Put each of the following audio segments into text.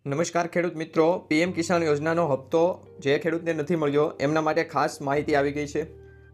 નમસ્કાર ખેડૂત મિત્રો, પીએમ કિસાન યોજનાનો હપ્તો જે ખેડૂતને નથી મળ્યો એમના માટે ખાસ માહિતી આવી ગઈ છે.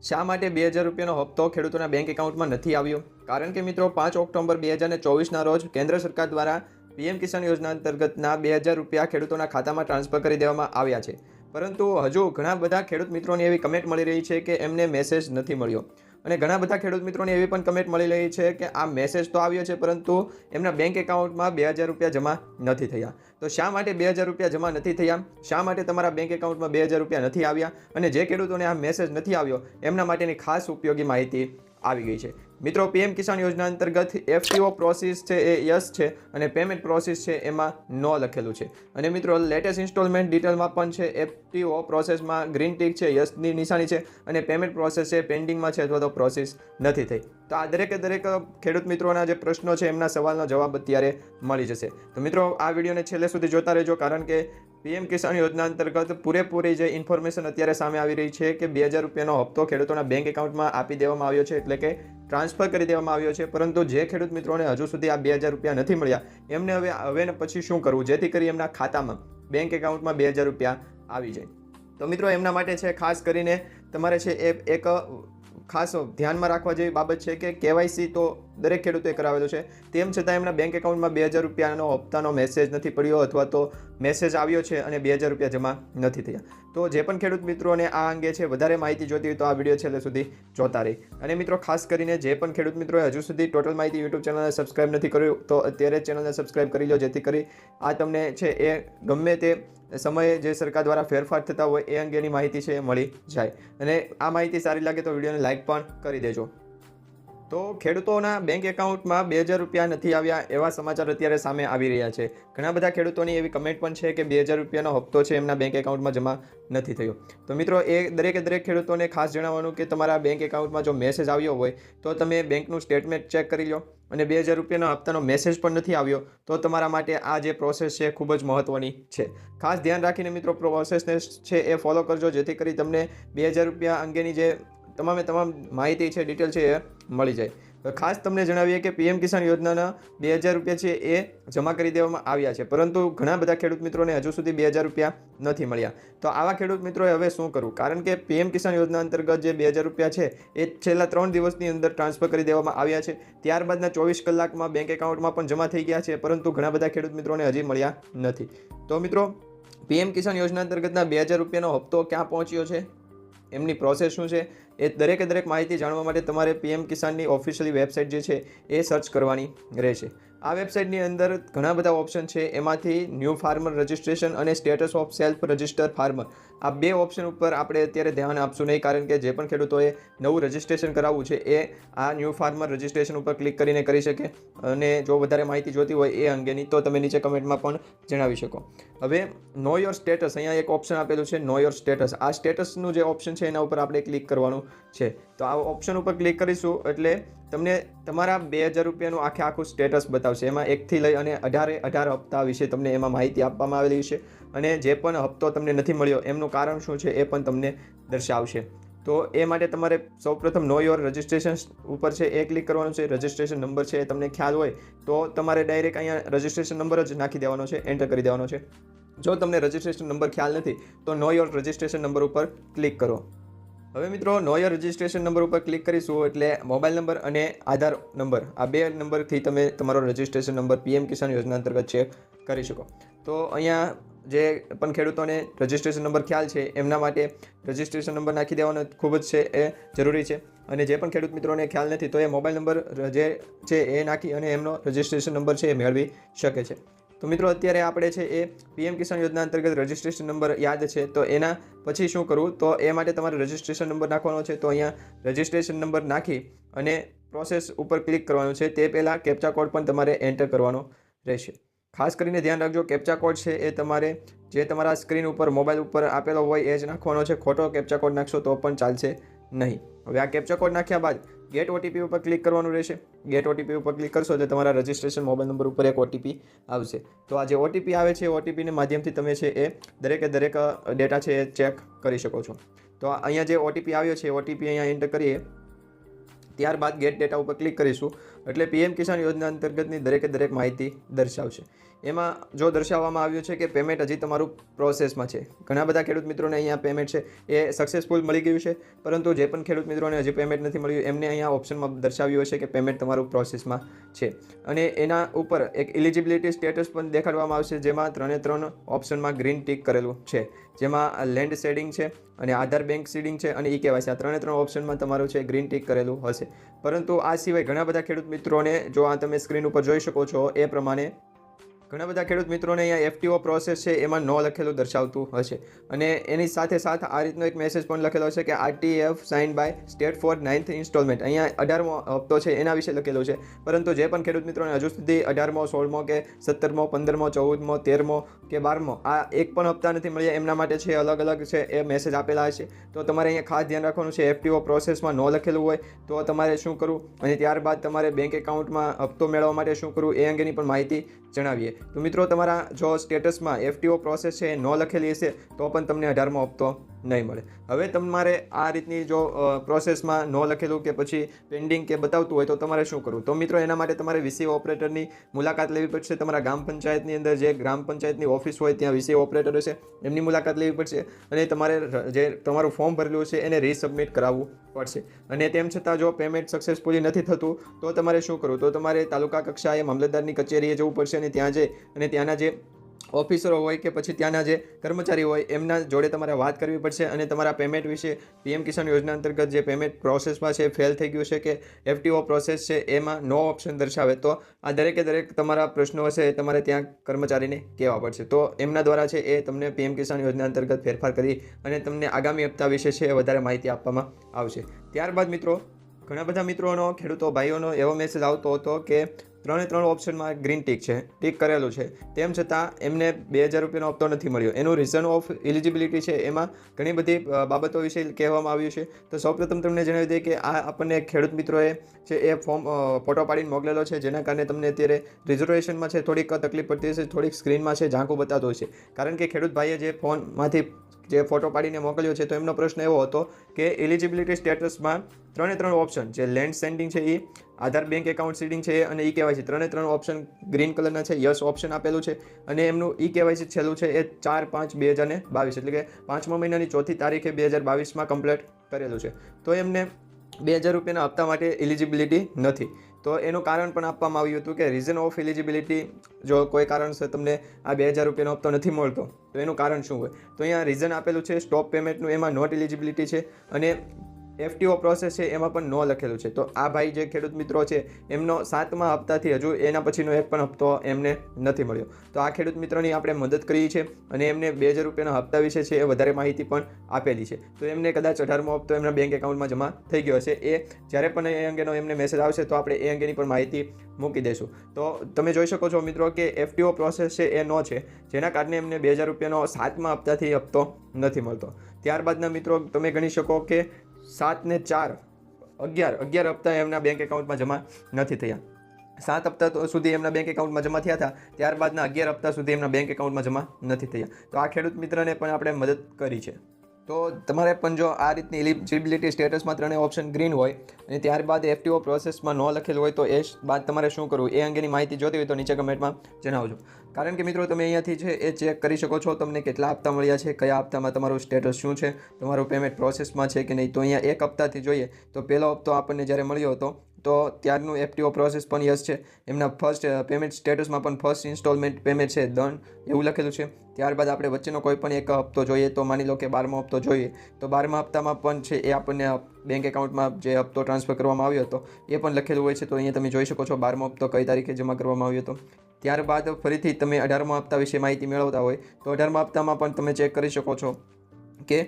શા માટે 2000 રૂપિયાનો હપ્તો ખેડૂતોના બેંક એકાઉન્ટમાં નથી આવ્યો? કારણ કે મિત્રો 5 ઓક્ટોબર 2024ના રોજ કેન્દ્ર સરકાર દ્વારા પીએમ કિસાન યોજના અંતર્ગતના 2000 રૂપિયા ખેડૂતોના ખાતામાં ટ્રાન્સફર કરી દેવામાં આવ્યા છે. પરંતુ હજુ ઘણા બધા ખેડૂત મિત્રોની એવી કમેન્ટ મળી રહી છે કે એમને મેસેજ નથી મળ્યો. અને ઘણા બધા ખેડૂત મિત્રોને એવી પણ કમેન્ટ મળી રહી છે કે આ મેસેજ તો આવ્યો છે પરંતુ એમના બેંક એકાઉન્ટમાં 2000 રૂપિયા જમા નથી થયા. તો શા માટે 2000 રૂપિયા જમા નથી થયા? શા માટે તમારા બેંક એકાઉન્ટમાં 2000 રૂપિયા નથી આવ્યા? અને જે ખેડૂતોને આ મેસેજ નથી આવ્યો એમના માટેની ખાસ ઉપયોગી માહિતી આવી ગઈ છે. મિત્રો, પીએમ કિસાન યોજના અંતર્ગત એફટીઓ પ્રોસેસ છે એ યસ છે અને પેમેન્ટ પ્રોસેસ છે એમાં નો લખેલું છે. અને મિત્રો, લેટેસ્ટ ઇન્સ્ટોલમેન્ટ ડિટેલમાં પણ છે એફટીઓ પ્રોસેસમાં ગ્રીન ટીક છે, યસની નિશાની છે, અને પેમેન્ટ પ્રોસેસ છે પેન્ડિંગમાં છે અથવા તો પ્રોસેસ નથી થઈ. તો આ દરેક ખેડૂત મિત્રોના જે પ્રશ્નો છે એમના સવાલનો જવાબ અત્યારે મળી જશે. તો મિત્રો, આ વિડીયોને છેલ્લે સુધી જોતા રહેજો, કારણ કે પીએમ કિસાન યોજના અંતર્ગત પૂરેપૂરી જે ઇન્ફોર્મેશન અત્યારે સામે આવી રહી છે કે 2000 રૂપિયાનો હપ્તો ખેડૂતોના બેંક એકાઉન્ટમાં આપી દેવામાં આવ્યો છે, એટલે કે ટ્રાન્સફર કરી દેવામાં આવ્યો છે. પરંતુ જે ખેડૂત મિત્રોને હજુ સુધી આ 2000 રૂપિયા નથી મળ્યા એમને હવે પછી શું કરવું જેથી કરી એમના ખાતામાં બેંક એકાઉન્ટમાં 2000 રૂપિયા આવી જાય? તો મિત્રો, એમના માટે છે ખાસ કરીને તમારે છે એક ખાસ ધ્યાનમાં રાખવા જેવી બાબત છે કે કેવાયસી તો દરેક ખેડૂતોએ કરાવેલો છે, તેમ છતાં એમના બેંક એકાઉન્ટમાં 2000 રૂપિયાનો હપ્તાનો મેસેજ નથી પડ્યો અથવા તો મેસેજ આવ્યો છે અને 2000 રૂપિયા જમા નથી થયા. તો જે પણ ખેડૂત મિત્રોને આ અંગે છે વધારે માહિતી જોતી હોય તો આ વિડીયો છેલ્લે સુધી જોતા રહી. અને મિત્રો, ખાસ કરીને જે પણ ખેડૂત મિત્રોએ હજુ સુધી ટોટલ માહિતી યુટ્યુબ ચેનલને સબસ્ક્રાઇબ નથી કર્યું તો અત્યારે ચેનલને સબસ્ક્રાઇબ કરી લો, જેથી કરી આ તમને છે એ ગમે તે સમયે જે સરકાર દ્વારા ફેરફાર થતા હોય એ અંગેની માહિતી છે એ મળી જાય. અને આ માહિતી સારી લાગે તો વિડીયોને લાઇક પણ કરી દેજો. તો ખેડૂતોના બેંક એકાઉન્ટમાં 2000 રૂપિયા નથી આવ્યા એવા સમાચાર અત્યારે સામે આવી રહ્યા છે. ઘણા બધા ખેડૂતોની એવી કમેન્ટ પણ છે કે 2000 રૂપિયાનો હપ્તો છે એમના બેંક એકાઉન્ટમાં જમા નથી થયો. તો મિત્રો, એ દરેક ખેડૂતોને ખાસ જણાવવાનું કે તમારા બેંક એકાઉન્ટમાં જો મેસેજ આવ્યો હોય તો તમે બેંકનું સ્ટેટમેન્ટ ચેક કરી લો. અને 2000 રૂપિયાના હપ્તાનો મેસેજ પણ નથી આવ્યો તો તમારા માટે આ જે પ્રોસેસ છે ખૂબ જ મહત્ત્વની છે. ખાસ ધ્યાન રાખીને મિત્રો પ્રોસેસને છે એ ફોલો કરજો, જેથી કરી તમને 2000 રૂપિયા અંગેની જે તમામ માહિતી છે, ડિટેલ છે એ મળી જાય. ખાસ તમને જણાવીએ કે પીએમ કિસાન યોજનાના 2000 રૂપિયા છે એ જમા કરી દેવામાં આવ્યા છે, પરંતુ ઘણા બધા ખેડૂત મિત્રોને હજુ સુધી 2000 રૂપિયા નથી મળ્યા. તો આવા ખેડૂત મિત્રોએ હવે શું કરવું? કારણ કે પીએમ કિસાન યોજના અંતર્ગત જે 2000 રૂપિયા છે એ છેલ્લા 3 દિવસની અંદર ટ્રાન્સફર કરી દેવામાં આવ્યા છે. ત્યારબાદના 24 કલાકમાં બેંક એકાઉન્ટમાં પણ જમા થઈ ગયા છે, પરંતુ ઘણા બધા ખેડૂત મિત્રોને હજી મળ્યા નથી. તો મિત્રો, પીએમ કિસાન યોજના અંતર્ગતના 2000 રૂપિયાનો હપ્તો ક્યાં પહોંચ્યો છે, એમની પ્રોસેસ શું છે, એ દરેક માહિતી જાણવા માટે તમારે પીએમ કિસાનની ઓફિશિયલી વેબસાઇટ જે છે એ સર્ચ કરવાની રહેશે. આ વેબસાઇટની અંદર ઘણા બધા ઓપ્શન છે, એમાંથી ન્યૂ ફાર્મર રજિસ્ટ્રેશન અને status of self register farmer, આ બે ઓપ્શન ઉપર આપણે અત્યારે ધ્યાન આપશું નહીં, કારણ કે જે પણ ખેડૂતોએ નવું રજિસ્ટ્રેશન કરાવવું છે એ આ ન્યૂ ફાર્મર રજિસ્ટ્રેશન ઉપર ક્લિક કરીને કરી શકે. અને જો વધારે માહિતી જોતી હોય એ અંગેની તો તમે નીચે કમેન્ટમાં પણ જણાવી શકો. હવે નો યોર સ્ટેટસ, અહીંયા એક ઓપ્શન આપેલું છે નો યોર સ્ટેટસ. આ સ્ટેટસનું જે ઓપ્શન છે એના ઉપર આપણે ક્લિક કરવાનું છે. તો આ ઓપ્શન ઉપર ક્લિક કરીશું એટલે તમને તમારા 2000 રૂપિયાનું આખું સ્ટેટસ બતાવશે. એમાં 1 થી લઈ અને 18 હપ્તા વિશે તમને એમાં માહિતી આપવામાં આવેલી છે, અને જે પણ હપ્તો તમને નથી મળ્યો એમનું કારણ શું છે એ પણ તમને દર્શાવશે. તો એ માટે તમારે સૌપ્રથમ નો યોર રજિસ્ટ્રેશન ઉપર છે એ ક્લિક કરવાનું છે. રજિસ્ટ્રેશન નંબર છે એ તમને ખ્યાલ હોય તો તમારે ડાયરેક્ટ અહીંયા રજિસ્ટ્રેશન નંબર જ નાખી દેવાનો છે, એન્ટર કરી દેવાનો છે. જો તમને રજિસ્ટ્રેશન નંબર ખ્યાલ નથી તો નો યોર રજિસ્ટ્રેશન નંબર ઉપર ક્લિક કરો. હવે મિત્રો, નો યોર રજિસ્ટ્રેશન નંબર ઉપર ક્લિક કરીશું એટલે મોબાઈલ નંબર અને આધાર નંબર, આ બે નંબરથી તમે તમારો રજિસ્ટ્રેશન નંબર પીએમ કિસાન યોજના અંતર્ગત ચેક કરી શકો. તો અહીંયા જે પણ ખેડૂતોને રજિસ્ટ્રેશન નંબર ખ્યાલ છે એમના માટે રજિસ્ટ્રેશન નંબર નાખી દેવાનો ખૂબ જ છે એ જરૂરી છે. અને જે પણ ખેડૂત મિત્રોને ખ્યાલ નથી તો એ મોબાઈલ નંબર જે છે એ નાખી અને એમનો રજિસ્ટ્રેશન નંબર છે એ મેળવી શકે છે. તો મિત્રો, અત્યારે આપણે છે એ પીએમ કિસાન યોજના અંતર્ગત રજિસ્ટ્રેશન નંબર યાદ છે, તો એના પછી શું કરવું? તો એ માટે તમારે રજિસ્ટ્રેશન નંબર નાખવાનો છે. તો અહીંયા રજિસ્ટ્રેશન નંબર નાખી અને પ્રોસેસ ઉપર ક્લિક કરવાનું છે. તે પહેલાં કેપ્ચા કોડ પણ તમારે એન્ટર કરવાનો રહેશે. ખાસ કરીને ધ્યાન રાખજો, કેપ્ચા કોડ છે એ તમારે જે તમારા સ્ક્રીન ઉપર મોબાઈલ ઉપર આપેલો હોય એ જ નાખવાનો છે. ખોટો કેપ્ચા કોડ નાખશો તો પણ ચાલશે નહીં. હવે આ કેપ્ચા કોડ નાખ્યા બાદ ગેટ ઓટીપી ઉપર ક્લિક કરવાનું રહેશે. ગેટ ઓટીપી ઉપર ક્લિક કરશો એટલે તમારા રજિસ્ટ્રેશન મોબાઈલ નંબર ઉપર એક ઓટીપી આવશે. તો આ જે ઓટીપી આવે છે ઓટીપીના માધ્યમથી તમે છે એ દરેક ડેટા છે એ ચેક કરી શકો છો. તો અહીંયા જે ઓટીપી આવ્યો છે ઓટીપી અહીંયા એન્ટર કરીએ ત્યારબાદ ગેટ ડેટા ઉપર ક્લિક કરીશું એટલે પીએમ કિસાન યોજના અંતર્ગતની દરેક માહિતી દર્શાવશે. એમાં જો દર્શાવવામાં આવ્યું છે કે પેમેન્ટ હજી તમારું પ્રોસેસમાં છે. ઘણા બધા ખેડૂત મિત્રોને અહીંયા પેમેન્ટ છે એ સક્સેસફુલ મળી ગયું છે, પરંતુ જે પણ ખેડૂત મિત્રોને હજી પેમેન્ટ નથી મળ્યું એમને અહીંયા ઓપ્શનમાં દર્શાવ્યું હશે કે પેમેન્ટ તમારું પ્રોસેસમાં છે. અને એના ઉપર એક એલિજિબિલિટી સ્ટેટસ પણ દેખાડવામાં આવશે, જેમાં 3 ઓપ્શનમાં ગ્રીન ટીક કરેલું છે, જેમાં લેન્ડ સીડિંગ છે અને આધાર બેંક સીડિંગ છે અને ઈ-કેવાયસી. આ 3 ઓપ્શનમાં તમારું છે ગ્રીન ટીક કરેલું હશે. પરંતુ આ સિવાય ઘણા બધા ખેડૂત મિત્રોને, જો આ તમે સ્ક્રીન ઉપર જોઈ શકો છો એ પ્રમાણે, ઘણા બધા ખેડૂત મિત્રોને અહીંયા FTO પ્રોસેસ છે એમાં નો લખેલું દર્શાવતું હશે. અને એની સાથે આ રીતનો એક મેસેજ પણ લખેલો હશે કે RTF sign by state for 9th instalment. અહીંયા 18મો હપ્તો છે એના વિશે લખેલું છે, પરંતુ જે પણ ખેડૂત મિત્રોને હજુ સુધી 18મો, 16મો કે 17મો, 15મો, 14મો, 13મો કે 12મો આ એક પણ હપ્તા નથી મળ્યા, એમના માટે છે અલગ અલગ છે એ મેસેજ આપેલા હશે. તો તમારે અહીંયા ખાસ ધ્યાન રાખવાનું છે, FTO પ્રોસેસમાં નો લખેલું હોય તો તમારે શું કરવું, અને ત્યારબાદ તમારે બેંક એકાઉન્ટમાં હપ્તો મેળવવા માટે શું કરવું એ અંગેની પણ માહિતી જણાવીએ. તો મિત્રો, તમારા જો સ્ટેટસમાં FTO પ્રોસેસ છે એ ન લખેલી હશે તો પણ તમને 18મો હપ્તો નહીં મળે. હવે તમારે આ રીતની જો પ્રોસેસમાં ન લખેલું કે પછી પેન્ડિંગ કે બતાવતું હોય તો તમારે શું કરવું? તો મિત્રો, એના માટે તમારે VCO ઓપરેટરની મુલાકાત લેવી પડશે. તમારા ગ્રામ પંચાયતની અંદર જે ગ્રામ પંચાયતની ઓફિસ હોય ત્યાં VCO ઓપરેટર હશે, એમની મુલાકાત લેવી પડશે અને તમારે જે તમારું ફોર્મ ભરેલું છે એને રીસબમિટ કરાવવું પડશે. અને તેમ છતાં જો પેમેન્ટ સક્સેસફુલી નથી થતું તો તમારે શું કરવું? તો તમારે તાલુકા કક્ષાએ મામલતદારની કચેરીએ જવું પડશે અને ત્યાં જઈ અને ત્યાંના જે ઓફિસરો હોય કે પછી ત્યાંના જે કર્મચારી હોય એમના જોડે તમારે વાત કરવી પડશે અને તમારા પેમેન્ટ વિશે PM કિસાન યોજના અંતર્ગત જે પેમેન્ટ પ્રોસેસમાં છે ફેલ થઈ ગયું છે કે FTO પ્રોસેસ છે એમાં નો ઓપ્શન દર્શાવે તો આ દરેક તમારા પ્રશ્નો હશે એ તમારે ત્યાં કર્મચારીને કહેવા પડશે. તો એમના દ્વારા છે એ તમને PM કિસાન યોજના અંતર્ગત ફેરફાર કરી અને તમને આગામી હપ્તા વિશે છે વધારે માહિતી આપવામાં આવશે. ત્યારબાદ મિત્રો, ઘણા બધા મિત્રોનો, ખેડૂતો ભાઈઓનો એવો મેસેજ આવતો હતો કે 3 ઓપ્શનમાં ગ્રીન ટીક કરેલું છે, તેમ છતાં એમને 2000 રૂપિયાનો હપ્તો નથી મળ્યો. એનું રીઝન ઓફ એલિજિબિલિટી છે એમાં ઘણી બધી બાબતો વિશે કહેવામાં આવ્યું છે. તો સૌપ્રથમ તમને જણાવી દઈએ કે આ આપણને ખેડૂત મિત્રોએ છે એ ફોર્મ ફોટો પાડીને મોકલેલો છે, જેના કારણે તમને અત્યારે રિઝર્વેશનમાં છે થોડીક તકલીફ પડતી હશે, થોડીક સ્ક્રીનમાં છે ઝાંખું બતાતું હશે, કારણ કે ખેડૂત ભાઈએ જે ફોનમાંથી જે ફોટો પાડીને મોકલ્યો છે તો એમનો પ્રશ્ન એવો હતો કે એલિજિબિલિટી સ્ટેટસમાં 3 ઓપ્શન જે લેન્ડ સેન્ડિંગ છે એ, આધાર બેંક એકાઉન્ટ સીડિંગ છે અને ઈ-કેવાયસી 3 ઓપ્શન ગ્રીન કલરના છે, યસ ઓપ્શન આપેલું છે. અને એમનું ઈ-કેવાયસી છેલ્લું છે એ 4/5/2022, એટલે કે 5મા મહિનાની 4મી તારીખે 2022માં કમ્પ્લીટ કરેલું છે. તો એમને 2000 રૂપિયાના હપ્તા માટે એલિજિબિલિટી નથી. તો એનું કારણ પણ આપવામાં આવ્યું હતું કે રીઝન ઓફ એલિજિબિલિટી, જો કોઈ કારણસર તમને આ 2000 રૂપિયાનો હપ્તો નથી મળતો તો એનું કારણ શું હોય? તો અહીંયા રીઝન આપેલું છે સ્ટોપ પેમેન્ટનું, એમાં નોટ એલિજિબિલિટી છે અને FTO પ્રોસેસ છે એમાં પણ નો લખેલું છે. તો આ ભાઈ જે ખેડૂત મિત્રો છે એમનો 7મા હપ્તાથી હજુ એના પછીનો એક પણ હપ્તો એમને નથી મળ્યો. તો આ ખેડૂત મિત્રોની આપણે મદદ કરી છે અને એમને 2000 રૂપિયાના હપ્તા વિશે છે એ વધારે માહિતી પણ આપેલી છે. તો એમને કદાચ 18મો હપ્તો એમના બેંક એકાઉન્ટમાં જમા થઈ ગયો હશે. એ જ્યારે પણ એ અંગેનો એમને મેસેજ આવશે તો આપણે એ અંગેની પણ માહિતી મૂકી દઈશું. તો તમે જોઈ શકો છો મિત્રો કે FTO પ્રોસેસ છે એ નો છે, જેના કારણે એમને 2000 રૂપિયાનો 7મા હપ્તાથી હપ્તો નથી મળતો. ત્યારબાદના મિત્રો તમે ગણી શકો કે 7 ને 4 11 હપ્તા એમના બેંક એકાઉન્ટમાં જમા નથી થયા. 7 હપ્તા સુધી એમના બેંક એકાઉન્ટમાં જમા થયા હતા, ત્યારબાદના 11 હપ્તા સુધી એમના બેંક એકાઉન્ટમાં જમા નથી થયા. તો આ ખેડૂત મિત્રને પણ આપણે મદદ કરી છે. તો તમારે પણ જો આ રીતની એલિજિબિલિટી સ્ટેટસમાં 3 ઓપ્શન ગ્રીન હોય અને ત્યારબાદ FTO પ્રોસેસમાં ન લખેલું હોય તો એ બાદ તમારે શું કરવું એ અંગેની માહિતી જોતી હોય તો નીચે કમેન્ટમાં જણાવજો. કારણ કે મિત્રો, તમે અહીંયાથી છે એ ચેક કરી શકો છો તમને કેટલા હપ્તા મળ્યા છે, કયા હપ્તામાં તમારું સ્ટેટસ શું છે, તમારું પેમેન્ટ પ્રોસેસમાં છે કે નહીં. તો અહીંયા એક હપ્તાથી જોઈએ તો પહેલો હપ્તો આપણને જ્યારે મળ્યો હતો તો ત્યારનું FTO પ્રોસેસ પણ યસ છે. એમના ફર્સ્ટ પેમેન્ટ સ્ટેટસમાં પણ ફર્સ્ટ ઇન્સ્ટોલમેન્ટ પેમેન્ટ છે ડન એવું લખેલું છે. ત્યારબાદ આપણે વચ્ચેનો કોઈ પણ એક હપ્તો જોઈએ તો માની લો કે 12મો હપ્તો જોઈએ તો 12મા હપ્તામાં પણ છે એ આપણને બેંક એકાઉન્ટમાં જે હપ્તો ટ્રાન્સફર કરવામાં આવ્યો હતો એ પણ લખેલું હોય છે. તો અહીંયા તમે જોઈ શકો છો 12મો હપ્તો કઈ તારીખે જમા કરવામાં આવ્યો હતો. ત્યારબાદ ફરીથી તમે 18મા હપ્તા વિશે માહિતી મેળવતા હોય તો 18મા હપ્તામાં પણ તમે ચેક કરી શકો છો કે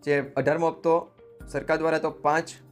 જે 18મો હપ્તો સરકાર દ્વારા તો 5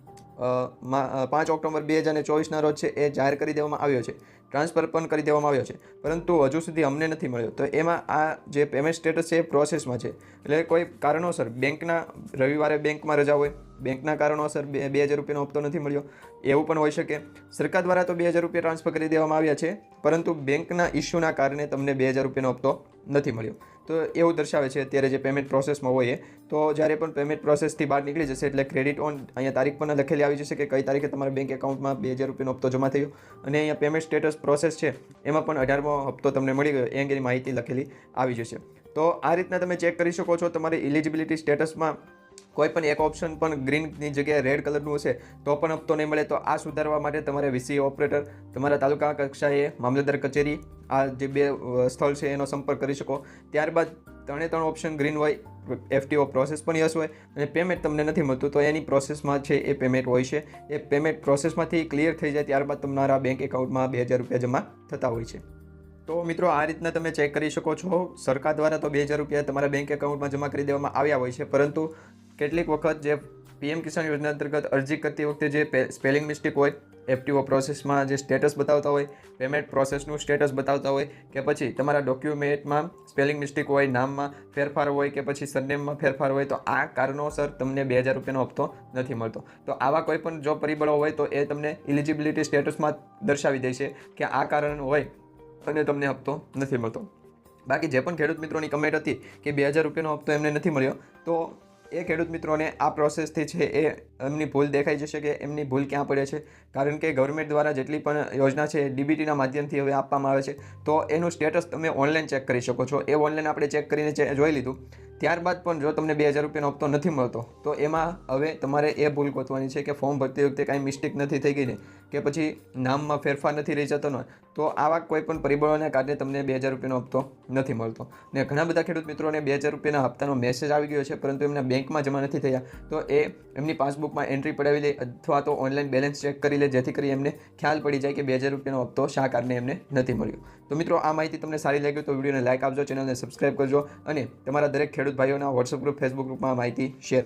ઓક્ટોબર 2024ના રોજ છે એ જાહેર કરી દેવામાં આવ્યો છે, ટ્રાન્સફર પણ કરી દેવામાં આવ્યો છે, પરંતુ હજુ સુધી અમને નથી મળ્યો. તો એમાં આ જે પેમેન્ટ સ્ટેટસ છે એ પ્રોસેસમાં છે. એટલે કોઈ કારણોસર બેંકના રવિવારે બેંકમાં રજા હોય, બેંકના કારણોસર 2000 રૂપિયાનો હપ્તો નથી મળ્યો એવું પણ હોઈ શકે. સરકાર દ્વારા તો 2000 રૂપિયા ટ્રાન્સફર કરી દેવામાં આવ્યા છે, પરંતુ બેંકના ઇસ્યુના કારણે તમને 2000 રૂપિયાનો હપ્તો નથી મળ્યો. તો એવું દર્શાવે છે અત્યારે જે પેમેન્ટ પ્રોસેસમાં હોય એ. તો જ્યારે પણ પેમેન્ટ પ્રોસેસથી બહાર નીકળી જશે એટલે ક્રેડિટ ઓન અહીંયા તારીખ પણ લખેલી આવી જશે કે કઈ તારીખે તમારા બેંક એકાઉન્ટમાં 2000 રૂપિયાનો હપ્તો જમા થયો, અને અહીંયા પેમેન્ટ સ્ટેટસ પ્રોસેસ છે એમાં પણ 18મો હપ્તો તમને મળી ગયો એ અંગેની માહિતી લખેલી આવી જશે. તો આ રીતના તમે ચેક કરી શકો છો. તમારી ઇલિજિબિલિટી સ્ટેટસમાં કોઈ પણ એક ઓપ્શન પણ ગ્રીનની જગ્યાએ રેડ કલરનું હશે તો પણ હપ્તો નહીં મળે. તો આ સુધારવા માટે તમારે વીસી ઓપરેટર, તમારા તાલુકા કક્ષાએ મામલતદાર કચેરી, આ જે 2 સ્થળ છે એનો સંપર્ક કરી શકો. ત્યારબાદ 3 ઓપ્શન ગ્રીન હોય, FTO પ્રોસેસ પણ યસ હોય અને પેમેન્ટ તમને નથી મળતું તો એની પ્રોસેસમાં છે એ પેમેન્ટ હોય છે. એ પેમેન્ટ પ્રોસેસમાંથી ક્લિયર થઈ જાય ત્યારબાદ તમારા બેંક એકાઉન્ટમાં 2000 રૂપિયા જમા થતા હોય છે. તો મિત્રો આ રીતના તમે ચેક કરી શકો છો. સરકાર દ્વારા તો 2000 રૂપિયા તમારા બેંક એકાઉન્ટમાં જમા કરી દેવામાં આવ્યા હોય છે, પરંતુ કેટલીક વખત જે PM કિસાન યોજના અંતર્ગત અરજી કરતી વખતે જે સ્પેલિંગ મિસ્ટેક હોય, FTO પ્રોસેસમાં જે સ્ટેટસ બતાવતા હોય, પેમેન્ટ પ્રોસેસનું સ્ટેટસ બતાવતા હોય, કે પછી તમારા ડોક્યુમેન્ટમાં સ્પેલિંગ મિસ્ટેક હોય, નામમાં ફેરફાર હોય કે પછી સરનેમમાં ફેરફાર હોય, તો આ કારણોસર તમને 2000 રૂપિયાનો હપ્તો નથી મળતો. તો આવા કોઈ પણ જો પરિબળો હોય તો એ તમને ઇલિજિબિલિટી સ્ટેટસમાં દર્શાવી દે છે કે આ કારણ હોય અને તમને હપ્તો નથી મળતો. બાકી જે પણ ખેડૂત મિત્રોની કમેન્ટ હતી કે 2000 રૂપિયાનો હપ્તો એમને નથી મળ્યો, તો એ ખેડૂત મિત્રોને આ પ્રોસેસથી છે એ એમની ભૂલ દેખાઈ જશે કે એમની ભૂલ ક્યાં પડે છે. કારણ કે ગવર્મેન્ટ દ્વારા જેટલી પણ યોજના છે DBTના માધ્યમથી હવે આપવામાં આવે છે, તો એનું સ્ટેટસ તમે ઓનલાઈન ચેક કરી શકો છો. એ ઓનલાઈન આપણે ચેક કરીને જોઈ લીધું. ત્યારબાદ પણ જો તમને 2000 રૂપિયાનો હપ્તો નથી મળતો તો એમાં હવે તમારે એ ભૂલ ગોતવાની છે કે ફોર્મ ભરતી વખતે કાંઈ મિસ્ટેક નથી થઈ ગઈ ને, કે પછી નામમાં ફેરફાર નથી રહી જતો ને, તો આવા કોઈ પણ પરિબળોને કારણે તમને 2000 રૂપિયાનો હપ્તો નથી મળતો. ને ઘણા બધા ખેડૂત મિત્રોને 2000 રૂપિયાના હપ્તાનો મેસેજ આવી ગયો છે પરંતુ એમના બેંકમાં જમા નથી થયા, તો એ એમની પાસબુકમાં એન્ટ્રી પડાવી લે અથવા તો ઓનલાઈન બેલેન્સ ચેક કરી લે, જેથી કરી એમને ખ્યાલ પડી જાય કે 2000 રૂપિયાનો હપ્તો શા કારણે એમને નથી મળ્યો. તો મિત્રો આ માહિતી તમને સારી લાગી તો વિડીયોને લાઇક આપજો, ચેનલને સબસ્ક્રાઇબ કરજો અને તમારા દરેક ખેડૂત ભાઈઓના WhatsApp ગ્રુપ, Facebook ગ્રુપમાં માહિતી શેર